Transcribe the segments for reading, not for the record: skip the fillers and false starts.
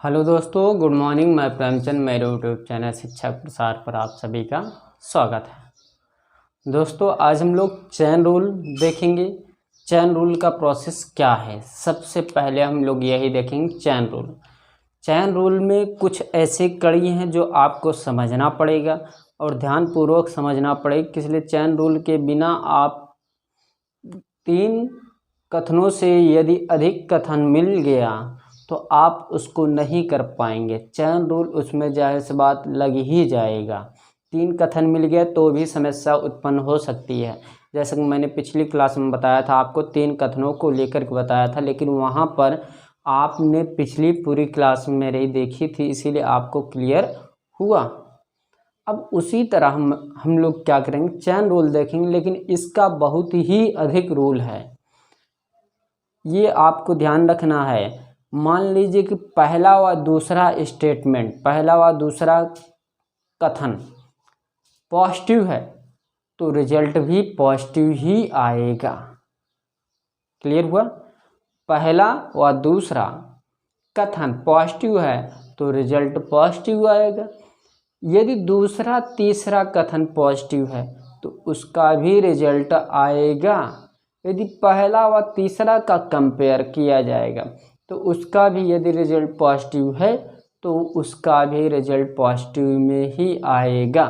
Hello दोस्तों, good morning. मैं प्रेमचंद, मेरे यूट्यूब चैनल शिक्षा प्रसार पर आप सभी का स्वागत है। दोस्तों, आज हम लोग चैन रूल देखेंगे। चैन रूल का प्रोसेस क्या है, सबसे पहले हम लोग यही देखेंगे। चैन रूल, चैन रूल में कुछ ऐसे कड़ी हैं जो आपको समझना पड़ेगा और ध्यानपूर्वक समझना पड़ेगा। इसलिए चैन रूल के बिना आप 3 कथनों से यदि अधिक कथन मिल गया तो आप उसको नहीं कर पाएंगे। चैन रूल उसमें जाहिर सी बात लग ही जाएगा। 3 कथन मिल गया तो भी समस्या उत्पन्न हो सकती है। जैसे कि मैंने पिछली क्लास में बताया था, आपको 3 कथनों को लेकर के बताया था, लेकिन वहाँ पर आपने पिछली पूरी क्लास मेरी देखी थी, इसीलिए आपको क्लियर हुआ। अब उसी तरह हम लोग क्या करेंगे, चैन रूल देखेंगे, लेकिन इसका बहुत ही अधिक रूल है। ये आपको ध्यान रखना है। मान लीजिए कि पहला व दूसरा स्टेटमेंट, पहला व दूसरा कथन पॉजिटिव है तो रिजल्ट भी पॉजिटिव ही आएगा। क्लियर हुआ? पहला व दूसरा कथन पॉजिटिव है तो रिजल्ट पॉजिटिव आएगा। यदि दूसरा तीसरा कथन पॉजिटिव है तो उसका भी रिजल्ट आएगा। यदि पहला व तीसरा का कंपेयर किया जाएगा तो उसका भी यदि रिजल्ट पॉजिटिव है तो उसका भी रिजल्ट पॉजिटिव में ही आएगा।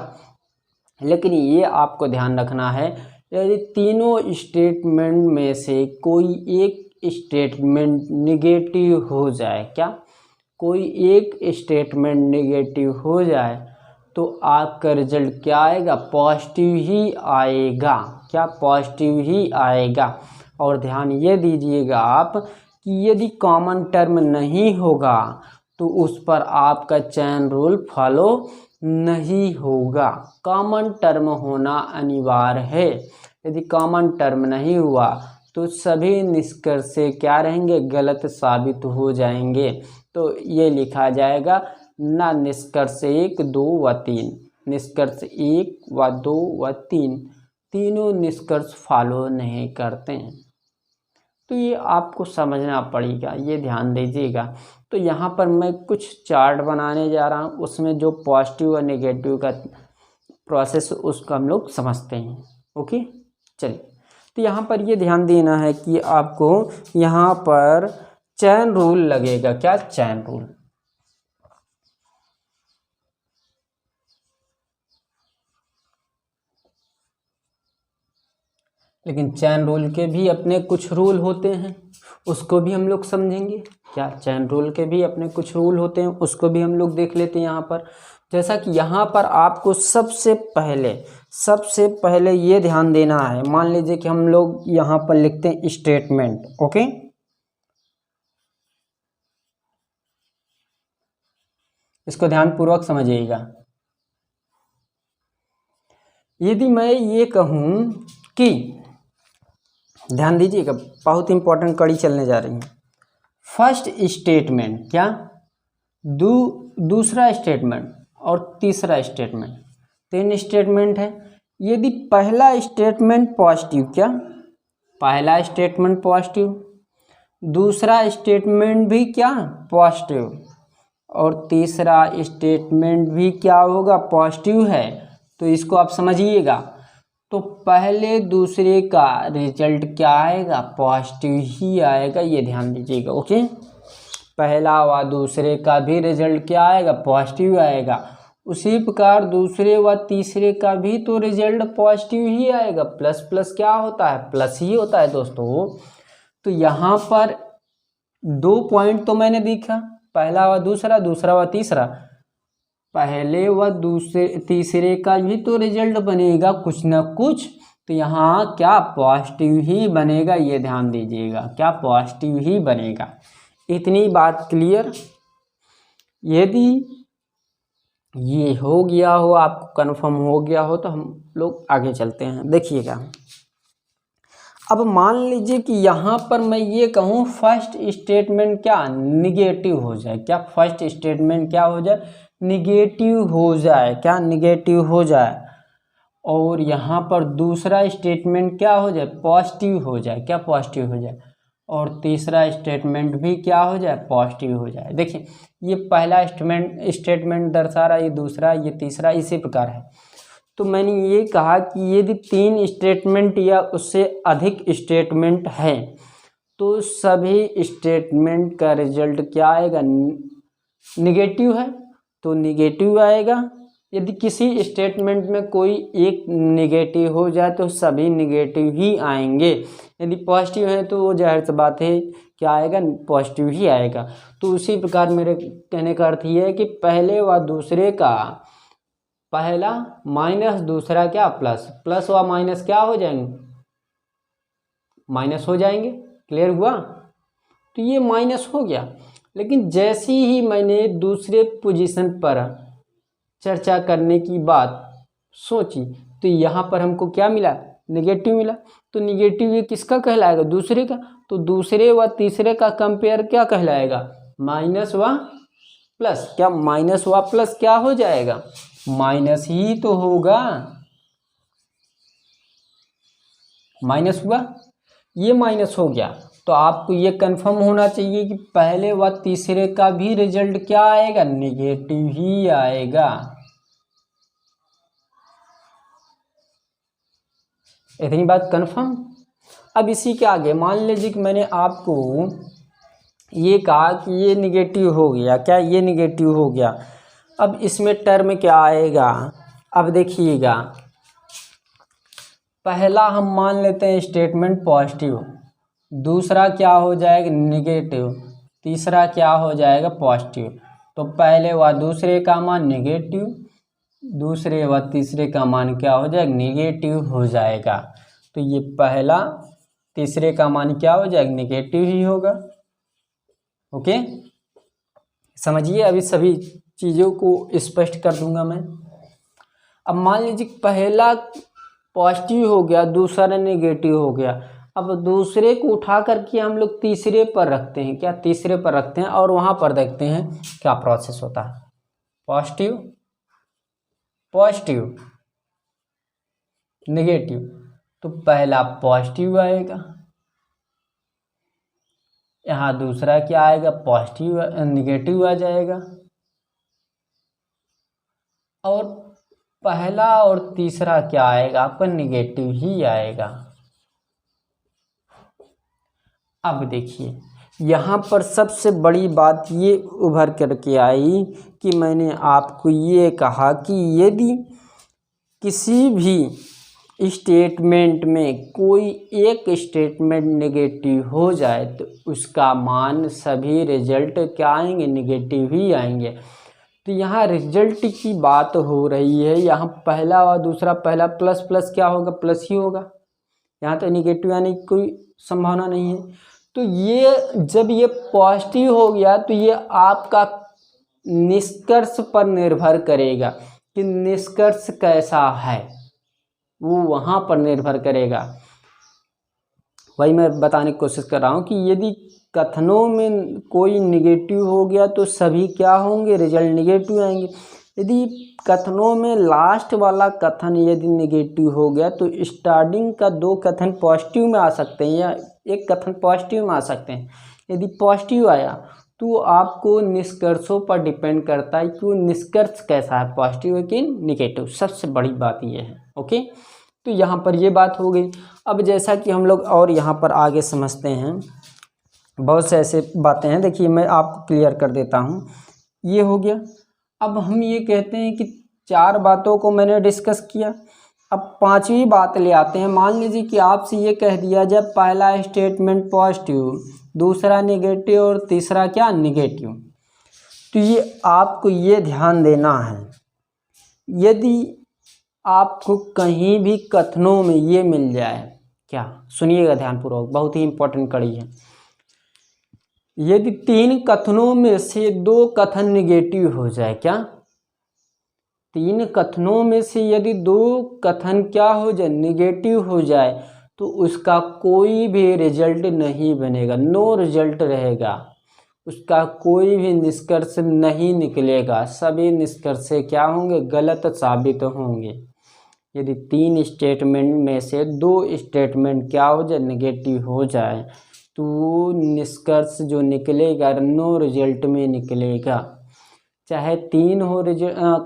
लेकिन ये आपको ध्यान रखना है, यदि तीनों स्टेटमेंट में से कोई एक स्टेटमेंट निगेटिव हो जाए, क्या कोई एक स्टेटमेंट निगेटिव हो जाए तो आपका रिजल्ट क्या आएगा? पॉजिटिव ही आएगा। क्या? पॉजिटिव ही आएगा। और ध्यान ये दीजिएगा आप कि यदि कॉमन टर्म नहीं होगा तो उस पर आपका चैन रूल फॉलो नहीं होगा। कॉमन टर्म होना अनिवार्य है। यदि कॉमन टर्म नहीं हुआ तो सभी निष्कर्ष क्या रहेंगे? गलत साबित हो जाएंगे। तो ये लिखा जाएगा ना निष्कर्ष 1, 2 व 3, निष्कर्ष 1 व 2 व 3 तीनों निष्कर्ष फॉलो नहीं करते हैं। तो ये आपको समझना पड़ेगा, ये ध्यान दीजिएगा। तो यहाँ पर मैं कुछ चार्ट बनाने जा रहा हूँ, उसमें जो पॉजिटिव और नेगेटिव का प्रोसेस उसको हम लोग समझते हैं। ओके, चलिए। तो यहाँ पर ये ध्यान देना है कि आपको यहाँ पर चैन रूल लगेगा। क्या? Chain rule. लेकिन चैन रूल के भी अपने कुछ रूल होते हैं, उसको भी हम लोग समझेंगे। क्या? चैन रूल के भी अपने कुछ रूल होते हैं, उसको भी हम लोग देख लेते हैं यहाँ पर। जैसा कि यहाँ पर आपको सबसे पहले ये ध्यान देना है। मान लीजिए कि हम लोग यहाँ पर लिखते हैं स्टेटमेंट। ओके, इसको ध्यानपूर्वक समझिएगा। यदि मैं ये कहूँ कि, ध्यान दीजिएगा, बहुत इंपॉर्टेंट कड़ी चलने जा रही है। फर्स्ट स्टेटमेंट, क्या? दूसरा स्टेटमेंट और तीसरा स्टेटमेंट, 3 स्टेटमेंट है। यदि पहला स्टेटमेंट पॉजिटिव, क्या? पहला स्टेटमेंट पॉजिटिव, दूसरा स्टेटमेंट भी क्या? पॉजिटिव, और तीसरा स्टेटमेंट भी क्या होगा? पॉजिटिव है। तो इसको आप समझिएगा। तो पहले दूसरे का रिजल्ट क्या आएगा? पॉजिटिव ही आएगा। ये ध्यान दीजिएगा। ओके, पहला व दूसरे का भी रिजल्ट क्या आएगा? पॉजिटिव आएगा। उसी प्रकार दूसरे व तीसरे का भी तो रिजल्ट पॉजिटिव ही आएगा। प्लस प्लस क्या होता है? प्लस ही होता है दोस्तों। तो यहाँ पर 2 पॉइंट तो मैंने देखा, पहला व दूसरा, दूसरा व तीसरा। पहले व दूसरे तीसरे का भी तो रिजल्ट बनेगा कुछ ना कुछ, तो यहाँ क्या? पॉजिटिव ही बनेगा। ये ध्यान दीजिएगा, क्या? पॉजिटिव ही बनेगा। इतनी बात क्लियर? यदि ये हो गया हो, आपको कन्फर्म हो गया हो, तो हम लोग आगे चलते हैं। देखिएगा, अब मान लीजिए कि यहाँ पर मैं ये कहूँ फर्स्ट स्टेटमेंट क्या? निगेटिव हो जाए। क्या? फर्स्ट स्टेटमेंट क्या हो जाए? निगेटिव हो जाए। क्या? निगेटिव हो जाए। और यहाँ पर दूसरा स्टेटमेंट क्या हो जाए? पॉजिटिव हो जाए। क्या? पॉजिटिव हो जाए। और तीसरा स्टेटमेंट भी क्या हो जाए, पॉजिटिव हो जाए। देखिए ये पहला स्टेटमेंट दर्शा रहा है, ये दूसरा, ये तीसरा, इसी प्रकार है। तो मैंने ये कहा कि यदि 3 स्टेटमेंट या उससे अधिक स्टेटमेंट है तो सभी स्टेटमेंट का रिजल्ट क्या आएगा, निगेटिव है तो निगेटिव आएगा। यदि किसी स्टेटमेंट में कोई एक निगेटिव हो जाए तो सभी निगेटिव ही आएंगे। यदि पॉजिटिव है तो वो जाहिर सी बात है क्या आएगा, पॉजिटिव ही आएगा। तो उसी प्रकार मेरे कहने का अर्थ ये है कि पहले व दूसरे का पहला माइनस दूसरा क्या प्लस, प्लस व माइनस क्या हो जाएंगे, माइनस हो जाएंगे। क्लियर हुआ? तो ये माइनस हो गया। लेकिन जैसे ही मैंने दूसरे पोजीशन पर चर्चा करने की बात सोची तो यहाँ पर हमको क्या मिला, निगेटिव मिला। तो निगेटिव ये किसका कहलाएगा, दूसरे का। तो दूसरे व तीसरे का कंपेयर क्या कहलाएगा, माइनस व प्लस। क्या माइनस व प्लस क्या हो जाएगा, माइनस ही तो होगा। माइनस हुआ, ये माइनस हो गया। तो आपको ये कंफर्म होना चाहिए कि पहले व तीसरे का भी रिजल्ट क्या आएगा, निगेटिव ही आएगा। इतनी बात कंफर्म। अब इसी के आगे मान लीजिए कि मैंने आपको ये कहा कि ये निगेटिव हो गया, क्या ये निगेटिव हो गया। अब इसमें टर्म क्या आएगा, अब देखिएगा, पहला हम मान लेते हैं स्टेटमेंट पॉजिटिव, दूसरा क्या हो जाएगा निगेटिव, तीसरा क्या हो जाएगा पॉजिटिव। तो पहले व दूसरे का मान निगेटिव, दूसरे व तीसरे का मान क्या हो जाएगा, निगेटिव हो जाएगा। तो ये पहला तीसरे का मान क्या हो जाएगा, निगेटिव ही होगा। ओके, समझिए। अभी सभी चीज़ों को स्पष्ट कर दूंगा मैं। अब मान लीजिए पहला पॉजिटिव हो गया, दूसरा नेगेटिव हो गया। अब दूसरे को उठा करके हम लोग तीसरे पर रखते हैं, क्या तीसरे पर रखते हैं और वहाँ पर देखते हैं क्या प्रोसेस होता है। पॉजिटिव पॉजिटिव नेगेटिव, तो पहला पॉजिटिव आएगा, यहाँ दूसरा क्या आएगा, पॉजिटिव नेगेटिव आ जाएगा, और पहला और तीसरा क्या आएगा आपका, निगेटिव ही आएगा। अब देखिए यहाँ पर सबसे बड़ी बात ये उभर करके आई कि मैंने आपको ये कहा कि यदि किसी भी स्टेटमेंट में कोई एक स्टेटमेंट नेगेटिव हो जाए तो उसका मान सभी रिजल्ट क्या आएंगे, निगेटिव ही आएंगे। तो यहाँ रिजल्ट की बात हो रही है, यहाँ पहला और दूसरा, पहला प्लस प्लस क्या होगा, प्लस ही होगा। यहाँ तो निगेटिव आने की कोई संभावना नहीं है। तो ये जब ये पॉजिटिव हो गया तो ये आपका निष्कर्ष पर निर्भर करेगा कि निष्कर्ष कैसा है, वो वहाँ पर निर्भर करेगा। वही मैं बताने की कोशिश कर रहा हूँ कि यदि कथनों में कोई निगेटिव हो गया तो सभी क्या होंगे, रिजल्ट निगेटिव आएंगे। यदि कथनों में लास्ट वाला कथन यदि निगेटिव हो गया तो स्टार्टिंग का 2 कथन पॉजिटिव में आ सकते हैं या एक कथन पॉजिटिव में आ सकते हैं। यदि पॉजिटिव आया तो आपको निष्कर्षों पर डिपेंड करता है कि वो निष्कर्ष कैसा है, पॉजिटिव है कि निगेटिव। सबसे बड़ी बात ये है। ओके, तो यहाँ पर ये बात हो गई। अब जैसा कि हम लोग और यहाँ पर आगे समझते हैं, बहुत से ऐसे बातें हैं। देखिए मैं आपको क्लियर कर देता हूँ। ये हो गया। अब हम ये कहते हैं कि 4 बातों को मैंने डिस्कस किया। अब 5वीं बात ले आते हैं। मान लीजिए कि आपसे ये कह दिया जाए पहला स्टेटमेंट पॉजिटिव, दूसरा नेगेटिव और तीसरा क्या, निगेटिव। तो ये आपको ये ध्यान देना है, यदि आपको कहीं भी कथनों में ये मिल जाए, क्या सुनिएगा ध्यानपूर्वक, बहुत ही इंपॉर्टेंट कड़ी है। यदि 3 कथनों में से 2 कथन निगेटिव हो जाए, क्या 3 कथनों में से यदि 2 कथन क्या हो जाए, निगेटिव हो जाए, तो उसका कोई भी रिजल्ट नहीं बनेगा, नो रिजल्ट रहेगा, उसका कोई भी निष्कर्ष नहीं निकलेगा। सभी निष्कर्ष क्या होंगे, गलत साबित होंगे। यदि 3 स्टेटमेंट में से 2 स्टेटमेंट क्या हो जाए, निगेटिव हो जाए, तो निष्कर्ष जो निकलेगा नो रिजल्ट में निकलेगा। चाहे 3 हो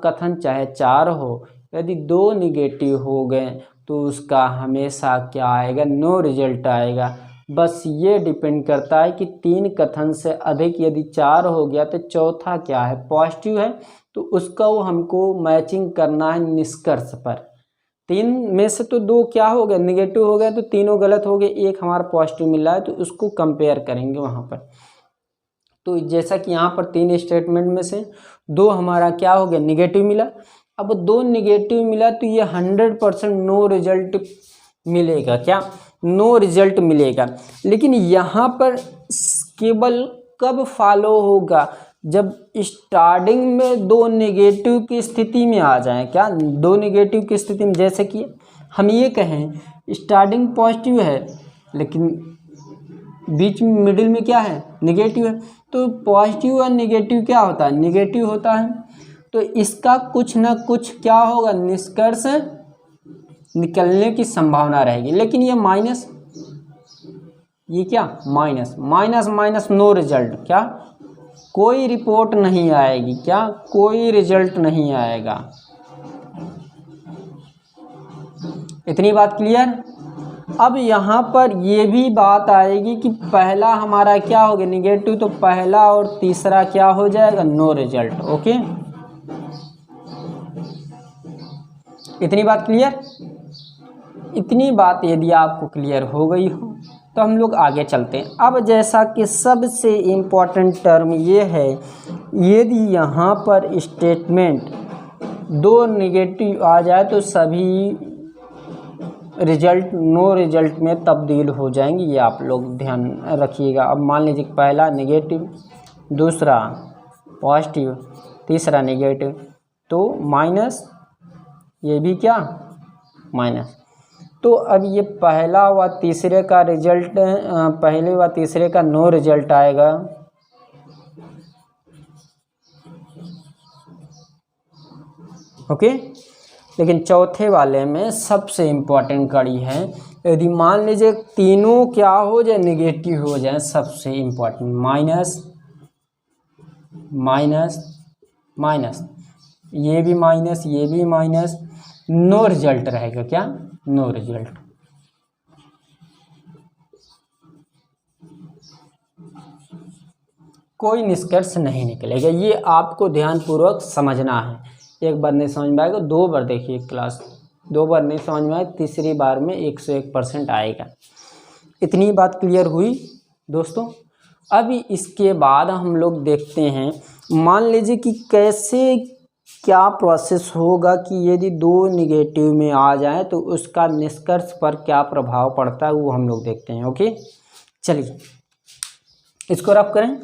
कथन, चाहे 4 हो, यदि 2 निगेटिव हो गए तो उसका हमेशा क्या आएगा, नो रिजल्ट आएगा। बस ये डिपेंड करता है कि 3 कथन से अधिक यदि 4 हो गया तो चौथा क्या है, पॉजिटिव है, तो उसका वो हमको मैचिंग करना है निष्कर्ष पर। 3 में से तो 2 क्या हो गया, निगेटिव हो गया, तो तीनों गलत हो गए, एक हमारा पॉजिटिव मिल रहा है, तो उसको कंपेयर करेंगे वहाँ पर। तो जैसा कि यहाँ पर 3 स्टेटमेंट में से 2 हमारा क्या हो गया, निगेटिव मिला। अब 2 निगेटिव मिला तो ये 100% नो रिजल्ट मिलेगा, क्या, नो रिजल्ट मिलेगा। लेकिन यहाँ पर केवल कब फॉलो होगा, जब स्टार्टिंग में 2 नेगेटिव की स्थिति में आ जाए। क्या, 2 नेगेटिव की स्थिति में, जैसे कि हम ये कहें स्टार्टिंग पॉजिटिव है लेकिन बीच में मिडिल में क्या है, नेगेटिव है, तो पॉजिटिव और नेगेटिव क्या होता है, नेगेटिव होता है, तो इसका कुछ ना कुछ क्या होगा, निष्कर्ष निकलने की संभावना रहेगी। लेकिन ये माइनस, ये क्या, minus minus minus no result, क्या, कोई रिपोर्ट नहीं आएगी, क्या, कोई रिजल्ट नहीं आएगा। इतनी बात क्लियर। अब यहाँ पर ये भी बात आएगी कि पहला हमारा क्या हो गया, निगेटिव, तो पहला और तीसरा क्या हो जाएगा, नो रिजल्ट। ओके, इतनी बात क्लियर। इतनी बात यदि आपको क्लियर हो गई हो तो हम लोग आगे चलते हैं। अब जैसा कि सबसे इम्पोर्टेंट टर्म ये है, यदि यहाँ पर स्टेटमेंट 2 निगेटिव आ जाए तो सभी रिजल्ट नो रिजल्ट में तब्दील हो जाएंगी, ये आप लोग ध्यान रखिएगा। अब मान लीजिए पहला नेगेटिव, दूसरा पॉजिटिव, तीसरा नेगेटिव, तो माइनस, ये भी क्या, माइनस। तो अब ये पहला व तीसरे का रिजल्ट, पहले व तीसरे का नो रिजल्ट आएगा, ओके। लेकिन चौथे वाले में सबसे इम्पोर्टेंट कड़ी है, यदि मान लीजिए तीनों क्या हो जाए, निगेटिव हो जाए, सबसे इम्पोर्टेंट माइनस माइनस माइनस, ये भी माइनस, ये भी माइनस, नो रिजल्ट रहेगा, क्या, नो रिजल्ट। कोई निष्कर्ष नहीं निकलेगा, ये आपको ध्यानपूर्वक समझना है। एक बार नहीं समझ में आएगा, 2 बार देखिए क्लास, 2 बार नहीं समझ में आए, तीसरी बार में 101% आएगा। इतनी बात क्लियर हुई दोस्तों। अभी इसके बाद हम लोग देखते हैं, मान लीजिए कि कैसे क्या प्रोसेस होगा कि यदि 2 निगेटिव में आ जाए तो उसका निष्कर्ष पर क्या प्रभाव पड़ता है, वो हम लोग देखते हैं। ओके, चलिए इसको रफ करें।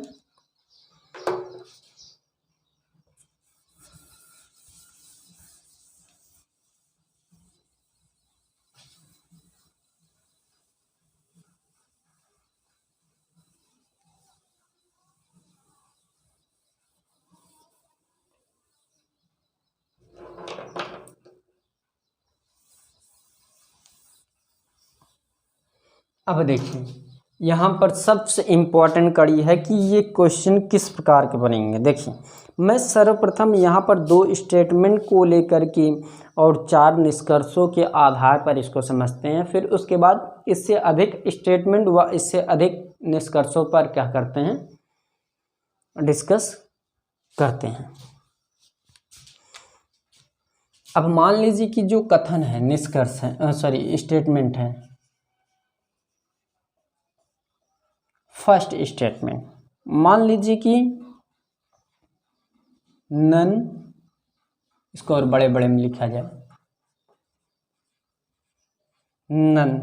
अब देखिए यहाँ पर सबसे इम्पोर्टेंट कड़ी है कि ये क्वेश्चन किस प्रकार के बनेंगे। देखिए मैं सर्वप्रथम यहाँ पर 2 स्टेटमेंट को लेकर के और 4 निष्कर्षों के आधार पर इसको समझते हैं, फिर उसके बाद इससे अधिक स्टेटमेंट व इससे अधिक निष्कर्षों पर क्या करते हैं, डिस्कस करते हैं। अब मान लीजिए कि जो कथन है, निष्कर्ष है, स्टेटमेंट है, फर्स्ट स्टेटमेंट मान लीजिए कि नन, इसको और बड़े बड़े में लिखा जाए, नन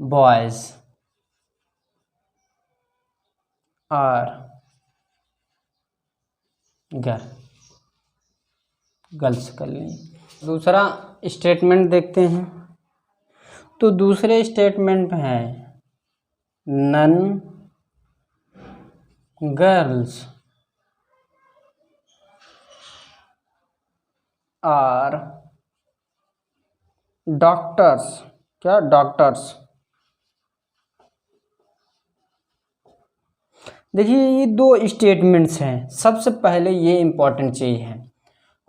बॉयज आर गर्ल्स कर लें। दूसरा स्टेटमेंट देखते हैं, तो दूसरे स्टेटमेंट में है नन गर्ल्स आर डॉक्टर्स, क्या, डॉक्टर्स। देखिए ये दो स्टेटमेंट्स हैं, सबसे पहले ये इम्पोर्टेंट चीज़ है।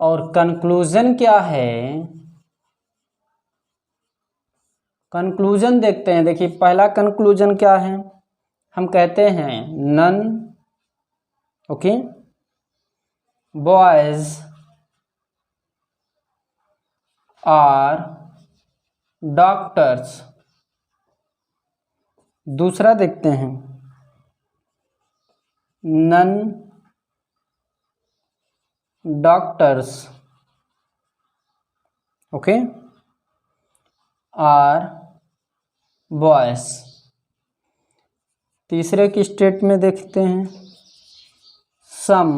और कंक्लूजन क्या है, कंक्लूजन देखते हैं। देखिए पहला कंक्लूजन क्या है, हम कहते हैं none okay boys are doctors. दूसरा देखते हैं none doctors okay are boys. तीसरे की स्टेट में देखते हैं some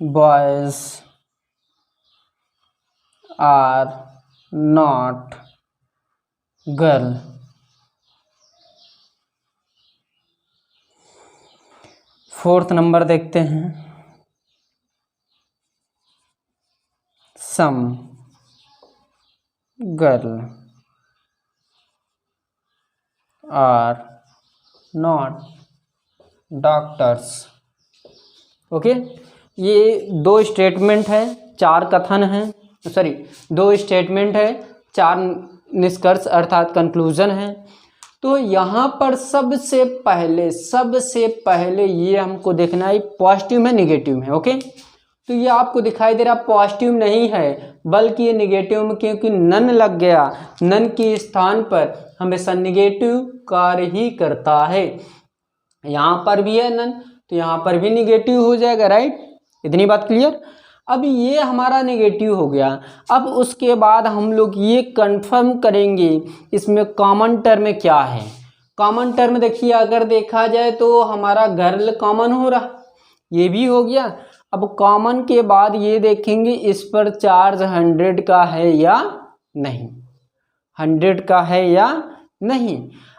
boys are not girl. Fourth number देखते हैं some girl are not doctors. Okay, ये दो स्टेटमेंट है, चार कथन हैं, सॉरी दो स्टेटमेंट है, चार निष्कर्ष अर्थात कंक्लूजन है। तो यहाँ पर सबसे पहले ये हमको देखना है पॉजिटिव है निगेटिव है। ओके, तो ये आपको दिखाई दे रहा पॉजिटिव नहीं है बल्कि ये निगेटिव में, क्योंकि नन लग गया, नन के स्थान पर हमेशा निगेटिव कार्य ही करता है। यहाँ पर भी है नन तो यहाँ पर भी निगेटिव हो जाएगा, राइट। इतनी बात क्लियर। अब ये हमारा निगेटिव हो गया। अब उसके बाद हम लोग ये कंफर्म करेंगे इसमें कॉमन टर्म क्या है। कॉमन टर्म देखिए, अगर देखा जाए तो हमारा गर्ल कॉमन हो रहा, ये भी हो गया। अब कॉमन के बाद ये देखेंगे इस पर चार्ज 100 का है या नहीं, 100 का है या नहीं।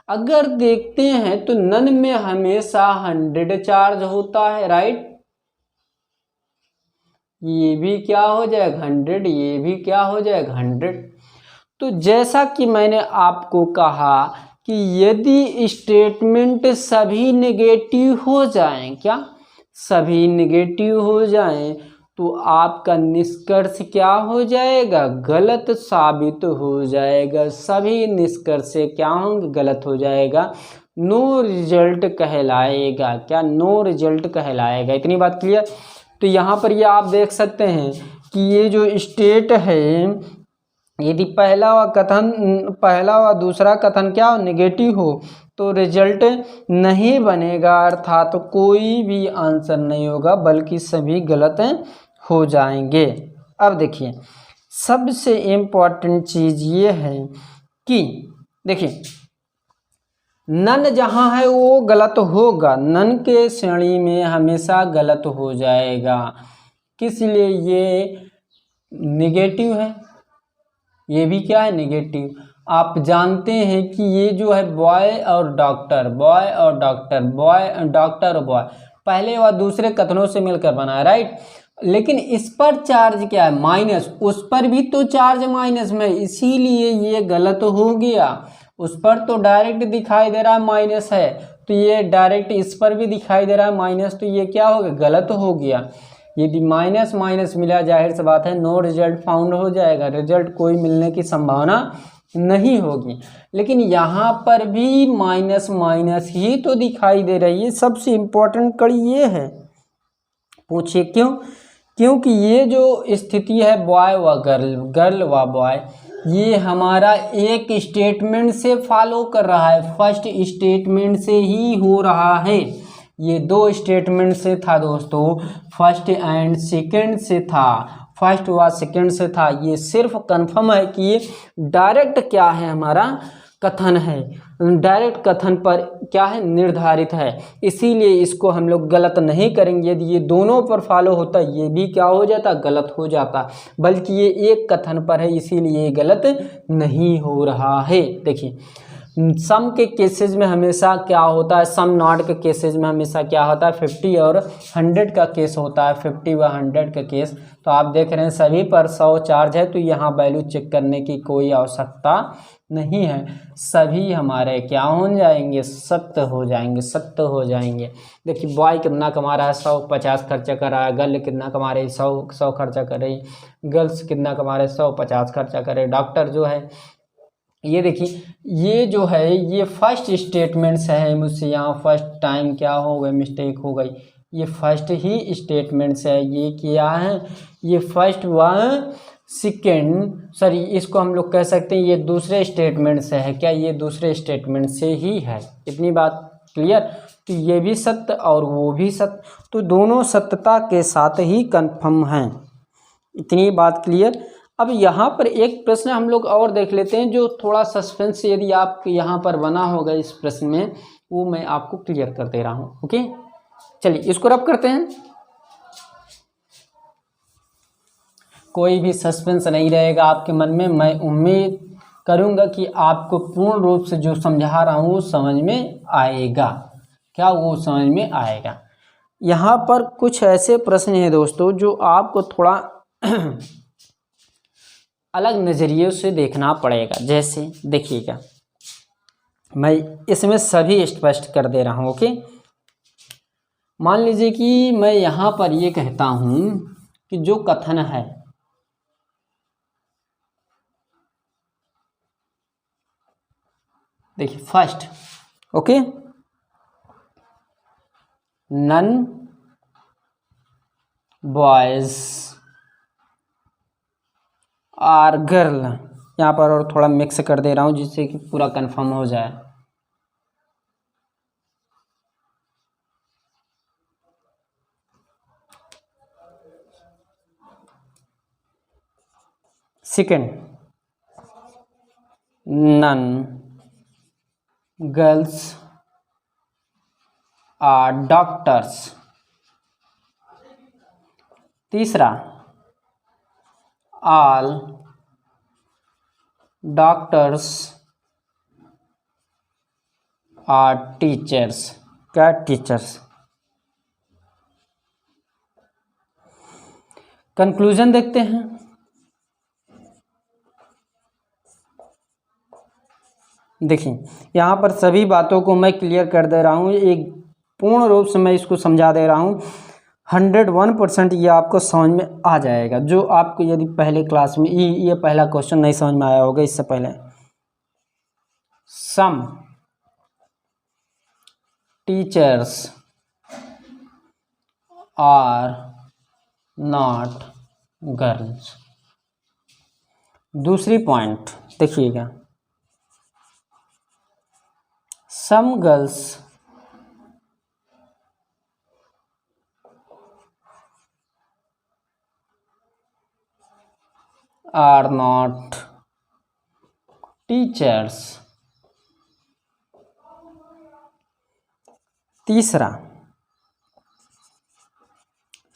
अगर देखते हैं तो नन में हमेशा 100 चार्ज होता है, राइट। ये भी क्या हो जाएगा 100, ये भी क्या हो जाएगा 100। तो जैसा कि मैंने आपको कहा कि यदि स्टेटमेंट सभी नेगेटिव हो जाएं, क्या सभी नेगेटिव हो जाएं, तो आपका निष्कर्ष क्या हो जाएगा, गलत साबित हो जाएगा। सभी निष्कर्ष क्या होंगे, गलत हो जाएगा, नो रिजल्ट कहलाएगा। क्या, नो रिजल्ट कहलाएगा। इतनी बात क्लियर। तो यहाँ पर ये आप देख सकते हैं कि ये जो स्टेट है, यदि पहला व दूसरा कथन क्या हो, नेगेटिव हो, तो रिजल्ट नहीं बनेगा, अर्थात तो कोई भी आंसर नहीं होगा बल्कि सभी गलत हो जाएंगे। अब देखिए सबसे इम्पोर्टेंट चीज़ ये है कि देखिए नन जहाँ है वो गलत होगा, नन के श्रेणी में हमेशा गलत हो जाएगा। किस लिए, ये निगेटिव है, ये भी क्या है निगेटिव। आप जानते हैं कि ये जो है बॉय और डॉक्टर, बॉय और डॉक्टर, बॉय डॉक्टर और बॉय पहले व दूसरे कथनों से मिलकर बना है, राइट। लेकिन इस पर चार्ज क्या है, माइनस, उस पर भी तो चार्ज माइनस में, इसीलिए ये गलत हो गया। उस पर तो डायरेक्ट दिखाई दे रहा है माइनस है, तो ये डायरेक्ट इस पर भी दिखाई दे रहा है माइनस, तो ये क्या हो गया, गलत हो गया। यदि माइनस माइनस मिला, जाहिर सी बात है नो रिजल्ट फाउंड हो जाएगा, रिजल्ट कोई मिलने की संभावना नहीं होगी। लेकिन यहाँ पर भी माइनस माइनस ही तो दिखाई दे रही है। सबसे इम्पोर्टेंट कड़ी ये है, पूछिए क्यों, क्योंकि ये जो स्थिति है बॉय व गर्ल, गर्ल व बॉय, ये हमारा एक स्टेटमेंट से फॉलो कर रहा है, फर्स्ट स्टेटमेंट से ही हो रहा है। ये दो स्टेटमेंट से था दोस्तों, फर्स्ट एंड सेकंड से था, फर्स्ट व सेकंड से था। ये सिर्फ कंफर्म है कि ये डायरेक्ट क्या है, हमारा कथन है, डायरेक्ट कथन पर क्या है, निर्धारित है, इसीलिए इसको हम लोग गलत नहीं करेंगे। यदि ये दोनों पर फॉलो होता ये भी क्या हो जाता, गलत हो जाता, बल्कि ये एक कथन पर है इसीलिए गलत नहीं हो रहा है। देखिए सम के केसेस में हमेशा क्या होता है, सम नॉट के केसेस में हमेशा क्या होता है 50 और 100 का केस होता है, 50 व 100 का केस। तो आप देख रहे हैं सभी पर 100 चार्ज है, तो यहाँ वैल्यू चेक करने की कोई आवश्यकता नहीं है, सभी हमारे क्या हो जाएंगे, सत्य हो जाएंगे, सत्य हो जाएंगे। देखिए बॉय कितना कमा रहा है, 150 खर्चा कर रहा है, गर्ल कितना कमा रही है, 100 खर्चा कर रही, गर्ल्स कितना कमा रहे 150 खर्चा कर रहे, डॉक्टर जो है ये देखिए ये जो है ये फर्स्ट स्टेटमेंट्स है, मुझसे यहाँ फर्स्ट टाइम क्या हो गई, मिस्टेक हो गई, ये फर्स्ट ही स्टेटमेंट्स है, ये क्या है, ये फर्स्ट व सेकेंड, सॉरी इसको हम लोग कह सकते हैं ये दूसरे स्टेटमेंट से है, क्या ये दूसरे स्टेटमेंट से ही है, इतनी बात क्लियर। तो ये भी सत्य और वो भी सत्य, तो दोनों सत्यता के साथ ही कन्फर्म हैं, इतनी बात क्लियर। अब यहाँ पर एक प्रश्न हम लोग और देख लेते हैं जो थोड़ा सस्पेंस यदि आप यहाँ पर बना होगा इस प्रश्न में, वो मैं आपको क्लियर कर दे रहा हूँ। ओके चलिए इसको रब करते हैं, कोई भी सस्पेंस नहीं रहेगा आपके मन में। मैं उम्मीद करूँगा कि आपको पूर्ण रूप से जो समझा रहा हूँ वो समझ में आएगा, क्या वो समझ में आएगा। यहाँ पर कुछ ऐसे प्रश्न हैं दोस्तों जो आपको थोड़ा अलग नज़रिए से देखना पड़ेगा। जैसे देखिएगा मैं इसमें सभी स्पष्ट कर दे रहा हूँ। ओके मान लीजिए कि मैं यहाँ पर ये कहता हूँ कि जो कथन है, देखिए first, okay none boys are girl, यहाँ पर और थोड़ा मिक्स कर दे रहा हूँ जिससे कि पूरा कंफर्म हो जाए। Second, none girls are doctors. तीसरा, ऑल डॉक्टर्स आर टीचर्स, क्या टीचर्स। कंक्लूजन देखते हैं। देखिए यहाँ पर सभी बातों को मैं क्लियर कर दे रहा हूँ, एक पूर्ण रूप से मैं इसको समझा दे रहा हूँ, 101% ये आपको समझ में आ जाएगा। जो आपको यदि पहले क्लास में ये पहला क्वेश्चन नहीं समझ में आया होगा इससे पहले, some teachers are not girls. दूसरी पॉइंट देखिएगा, some girls are not teachers. तीसरा,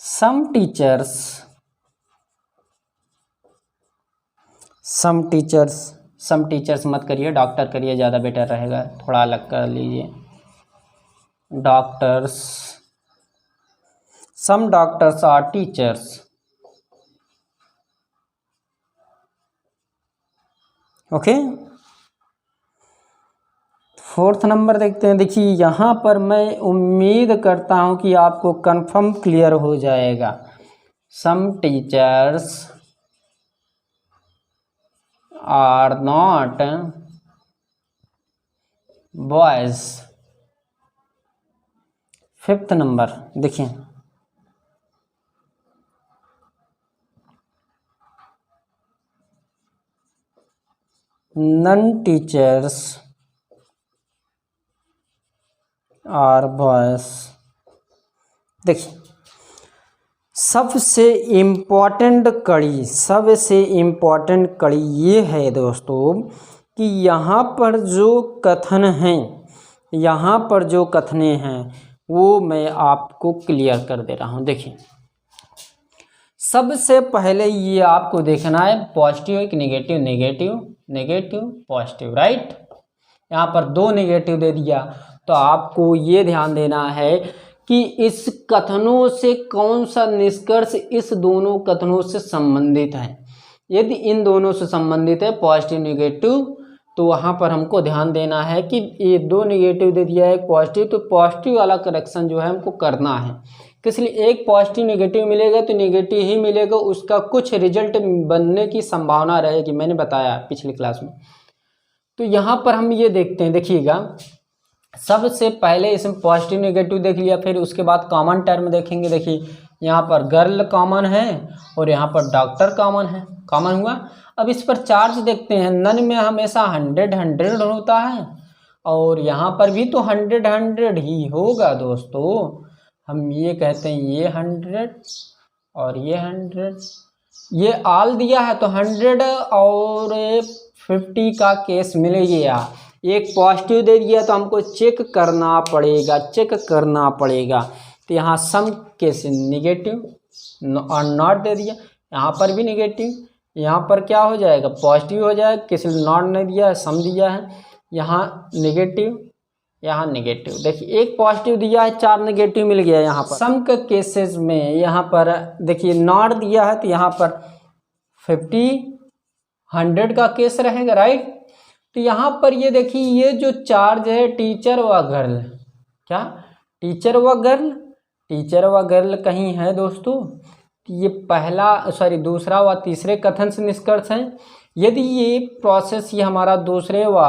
सम टीचर्स मत करिए, डॉक्टर करिए, ज़्यादा बेटर रहेगा, थोड़ा अलग कर लीजिए, doctors, some doctors are teachers. Okay fourth number देखते हैं। देखिए यहाँ पर मैं उम्मीद करता हूँ कि आपको कंफर्म क्लियर हो जाएगा, some teachers are not boys. Fifth number देखिए, नन टीचर्स आर बॉयज। देखिए सबसे इम्पोर्टेंट कड़ी ये है दोस्तों कि यहाँ पर जो कथने हैं वो मैं आपको क्लियर कर दे रहा हूँ। देखिए सबसे पहले ये आपको देखना है पॉजिटिव एक negative, negative negative positive, right. यहाँ पर 2 नेगेटिव दे दिया, तो आपको ये ध्यान देना है कि इस कथनों से कौन सा निष्कर्ष इस दोनों कथनों से संबंधित है। यदि इन दोनों से संबंधित है पॉजिटिव नेगेटिव, तो वहाँ पर हमको ध्यान देना है कि ये 2 नेगेटिव दे दिया है, एक पॉजिटिव, तो पॉजिटिव वाला करेक्शन जो है हमको करना है। इसलिए एक पॉजिटिव नेगेटिव मिलेगा तो नेगेटिव ही मिलेगा, उसका कुछ रिजल्ट बनने की संभावना रहेगी, मैंने बताया पिछली क्लास में। तो यहाँ पर हम ये देखते हैं, देखिएगा सबसे पहले इसमें पॉजिटिव नेगेटिव देख लिया, फिर उसके बाद कॉमन टर्म देखेंगे। देखिए यहाँ पर गर्ल कॉमन है और यहाँ पर डॉक्टर कॉमन है, कॉमन हुआ। अब इस पर चार्ज देखते हैं, नन में हमेशा 100 होता है और यहाँ पर भी तो 100 ही होगा दोस्तों। हम ये कहते हैं ये 100 और ये 100, ये आल दिया है तो 100 और 50 का केस मिल गया। एक पॉजिटिव दे दिया तो हमको चेक करना पड़ेगा, तो यहाँ सम केस निगेटिव और नॉट दे दिया, यहाँ पर भी निगेटिव, यहाँ पर क्या हो जाएगा पॉजिटिव हो जाएगा, किसी ने नॉट नहीं दिया है, सम दिया है, यहाँ निगेटिव, यहाँ निगेटिव। देखिए एक पॉजिटिव दिया है, 4 नेगेटिव मिल गया। यहाँ पर सम के केसेस में यहाँ पर देखिए नॉट दिया है तो यहाँ पर 50 100 का केस रहेगा, राइट। तो यहाँ पर ये देखिए ये जो चार्ज है टीचर व गर्ल, क्या टीचर व गर्ल कहीं है दोस्तों, ये दूसरा व तीसरे कथन से निष्कर्ष है। यदि ये प्रोसेस ये हमारा दूसरे व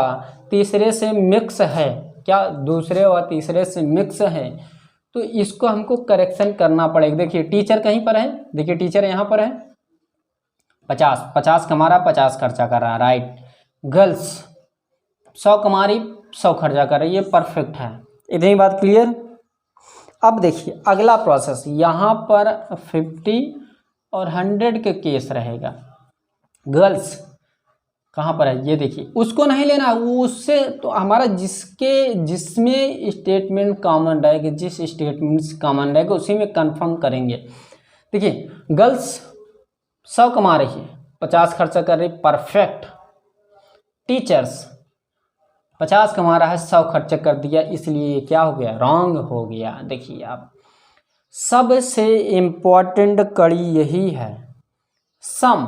तीसरे से मिक्स है, क्या दूसरे व तीसरे से मिक्स है, तो इसको हमको करेक्शन करना पड़ेगा। देखिए टीचर कहीं पर है, देखिए टीचर यहाँ पर है, 50 कमा रहा, 50 खर्चा कर रहा है, राइट। गर्ल्स 100 कमा रही, 100 खर्चा कर रही है, परफेक्ट है। इतनी बात क्लियर। अब देखिए अगला प्रोसेस, यहाँ पर 50 और 100 के केस रहेगा। गर्ल्स कहाँ पर है, ये देखिए, उसको नहीं लेना, वो उससे तो हमारा जिसमें स्टेटमेंट कॉमन रहेगा, जिस स्टेटमेंट से कॉमन रहेगा उसी में कंफर्म करेंगे। देखिए गर्ल्स 100 कमा रही है, 50 खर्चा कर रही, परफेक्ट। टीचर्स 50 कमा रहा है, 100 खर्चा कर दिया, इसलिए क्या हो गया, रॉन्ग हो गया। देखिए आप सबसे इम्पोर्टेंट कड़ी यही है, सम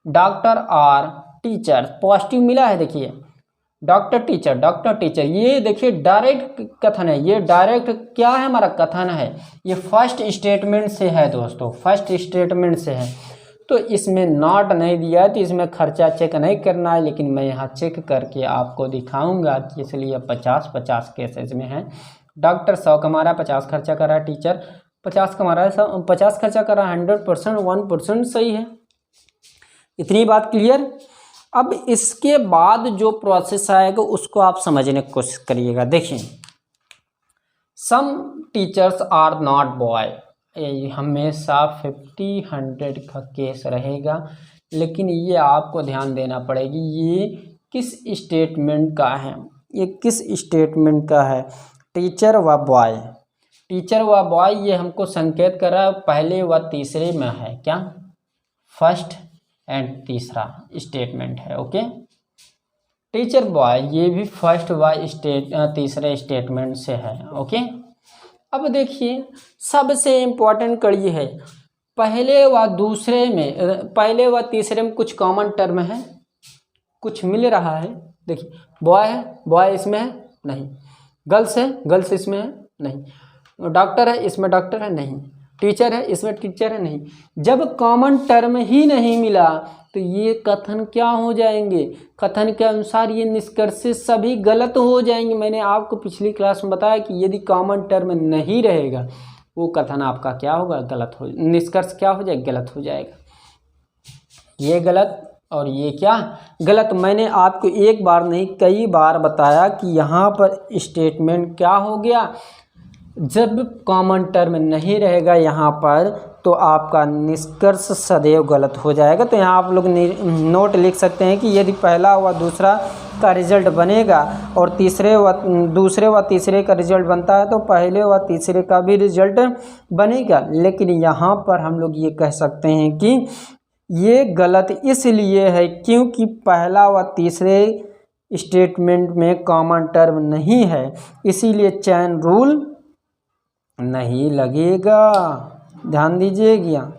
डॉक्टर और टीचर पॉजिटिव मिला है। देखिए डॉक्टर टीचर, ये देखिए डायरेक्ट कथन है, ये डायरेक्ट क्या है हमारा कथन है, ये फर्स्ट स्टेटमेंट से है दोस्तों, फर्स्ट स्टेटमेंट से है। तो इसमें नॉट नहीं दिया है तो इसमें खर्चा चेक नहीं करना है, लेकिन मैं यहाँ चेक करके आपको दिखाऊंगा कि इसलिए 50 केसेज में है। डॉक्टर 100 कमा रहा है, 50 खर्चा कर रहा है, टीचर 50 कमा रहा है, 50 खर्चा कर रहा है, 100% 1% सही है। इतनी बात क्लियर। अब इसके बाद जो प्रोसेस आएगा उसको आप समझने की कोशिश करिएगा। देखिए some teachers are not boy, हमेशा 50-100 का केस रहेगा, लेकिन ये आपको ध्यान देना पड़ेगी ये किस स्टेटमेंट का है, ये किस स्टेटमेंट का है। टीचर व बॉय ये हमको संकेत कर रहा है पहले व तीसरे में है, क्या फर्स्ट एंड तीसरा स्टेटमेंट है, ओके। टीचर बॉय ये भी फर्स्ट व तीसरे स्टेटमेंट से है, ओके। अब देखिए सबसे इम्पोर्टेंट कड़ी है, पहले व तीसरे में कुछ कॉमन टर्म है, कुछ मिल रहा है। देखिए बॉय है, बॉय इसमें है नहीं, गर्ल्स है, गर्ल्स इसमें है नहीं, डॉक्टर है इसमें डॉक्टर है नहीं, टीचर है इसमें टीचर है नहीं। जब कॉमन टर्म ही नहीं मिला तो ये कथन क्या हो जाएंगे, कथन के अनुसार ये निष्कर्ष सभी गलत हो जाएंगे। मैंने आपको पिछली क्लास में बताया कि यदि कॉमन टर्म नहीं रहेगा वो कथन आपका क्या होगा, गलत हो, निष्कर्ष क्या हो जाएगा, गलत हो जाएगा। ये गलत और ये क्या गलत। मैंने आपको एक बार नहीं कई बार बताया कि यहाँ पर स्टेटमेंट क्या हो गया, जब कॉमन टर्म नहीं रहेगा यहाँ पर तो आपका निष्कर्ष सदैव गलत हो जाएगा। तो यहाँ आप लोग नोट लिख सकते हैं कि यदि पहला व दूसरा का रिजल्ट बनेगा और दूसरे व तीसरे का रिजल्ट बनता है तो पहले व तीसरे का भी रिजल्ट बनेगा। लेकिन यहाँ पर हम लोग ये कह सकते हैं कि ये गलत इसलिए है क्योंकि पहला व तीसरे स्टेटमेंट में कॉमन टर्म नहीं है, इसीलिए चैन रूल नहीं लगेगा। ध्यान दीजिएगा,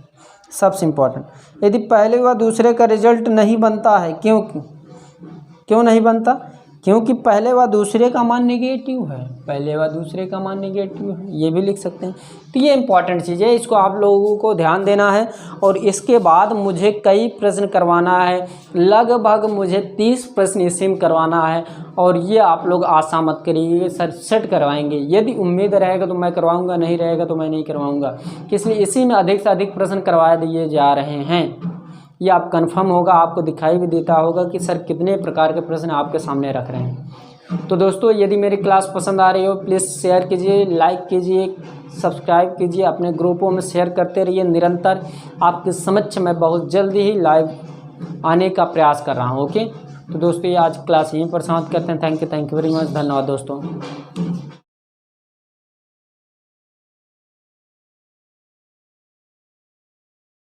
सबसे इम्पोर्टेंट। यदि पहले व दूसरे का रिजल्ट नहीं बनता है, क्यों नहीं बनता? क्योंकि पहले व दूसरे का मान नेगेटिव है, पहले व दूसरे का मान नेगेटिव है, ये भी लिख सकते हैं। तो ये इंपॉर्टेंट चीज़ है, इसको आप लोगों को ध्यान देना है। और इसके बाद मुझे कई प्रश्न करवाना है, लगभग मुझे 30 प्रश्न इसी में करवाना है। और ये आप लोग आशा मत करिए, सर सेट करवाएंगे। यदि उम्मीद रहेगा तो मैं करवाऊँगा, नहीं रहेगा तो मैं नहीं करवाऊँगा। इसलिए इसी में अधिक से अधिक प्रश्न करवा दिए जा रहे हैं। ये आप कंफर्म होगा, आपको दिखाई भी देता होगा कि सर कितने प्रकार के प्रश्न आपके सामने रख रहे हैं। तो दोस्तों, यदि मेरी क्लास पसंद आ रही हो, प्लीज़ शेयर कीजिए, लाइक कीजिए, सब्सक्राइब कीजिए, अपने ग्रुपों में शेयर करते रहिए। निरंतर आपके समक्ष मैं बहुत जल्दी ही लाइव आने का प्रयास कर रहा हूँ। ओके, तो दोस्तों ये आज क्लास यहीं पर समाप्त करते हैं। थैंक यू वेरी मच, धन्यवाद दोस्तों।